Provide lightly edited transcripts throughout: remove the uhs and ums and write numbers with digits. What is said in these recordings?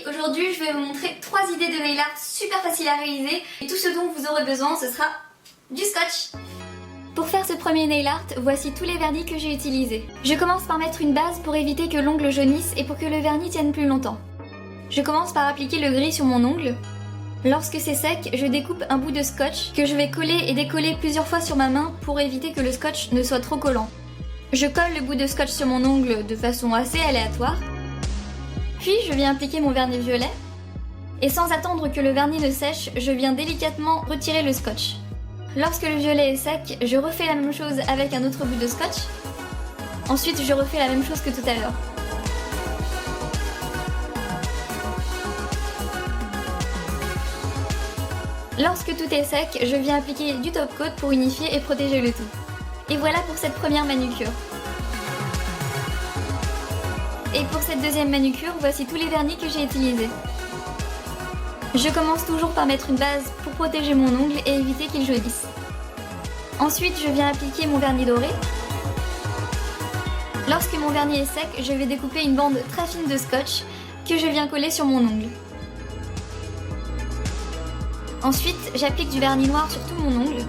Aujourd'hui, je vais vous montrer 3 idées de nail art super faciles à réaliser et tout ce dont vous aurez besoin, ce sera du scotch. Pour faire ce premier nail art, voici tous les vernis que j'ai utilisés. Je commence par mettre une base pour éviter que l'ongle jaunisse et pour que le vernis tienne plus longtemps. Je commence par appliquer le gris sur mon ongle. Lorsque c'est sec, je découpe un bout de scotch que je vais coller et décoller plusieurs fois sur ma main pour éviter que le scotch ne soit trop collant. Je colle le bout de scotch sur mon ongle de façon assez aléatoire. Puis je viens appliquer mon vernis violet. Et sans attendre que le vernis ne sèche, je viens délicatement retirer le scotch. Lorsque le violet est sec, je refais la même chose avec un autre bout de scotch. Ensuite, je refais la même chose que tout à l'heure. Lorsque tout est sec, je viens appliquer du top coat pour unifier et protéger le tout. Et voilà pour cette première manucure. Et pour cette deuxième manucure, voici tous les vernis que j'ai utilisés. Je commence toujours par mettre une base pour protéger mon ongle et éviter qu'il jaunisse. Ensuite, je viens appliquer mon vernis doré. Lorsque mon vernis est sec, je vais découper une bande très fine de scotch que je viens coller sur mon ongle. Ensuite, j'applique du vernis noir sur tout mon ongle.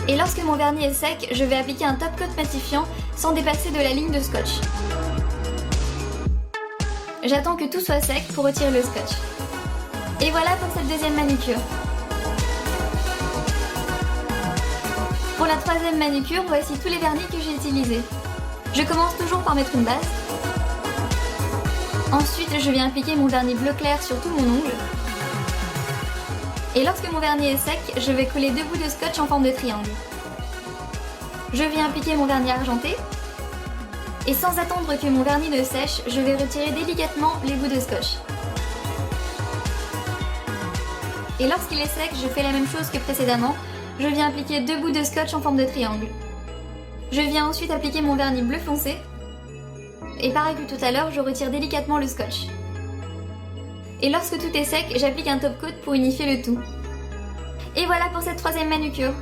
Et lorsque mon vernis est sec, je vais appliquer un top coat matifiant sans dépasser de la ligne de scotch. J'attends que tout soit sec pour retirer le scotch. Et voilà pour cette deuxième manucure. Pour la troisième manucure, voici tous les vernis que j'ai utilisés. Je commence toujours par mettre une base. Ensuite, je viens appliquer mon vernis bleu clair sur tout mon ongle. Et lorsque mon vernis est sec, je vais coller 2 bouts de scotch en forme de triangle. Je viens appliquer mon vernis argenté. Et sans attendre que mon vernis ne sèche, je vais retirer délicatement les bouts de scotch. Et lorsqu'il est sec, je fais la même chose que précédemment. Je viens appliquer 2 bouts de scotch en forme de triangle. Je viens ensuite appliquer mon vernis bleu foncé. Et pareil que tout à l'heure, je retire délicatement le scotch. Et lorsque tout est sec, j'applique un top coat pour unifier le tout. Et voilà pour cette troisième manucure.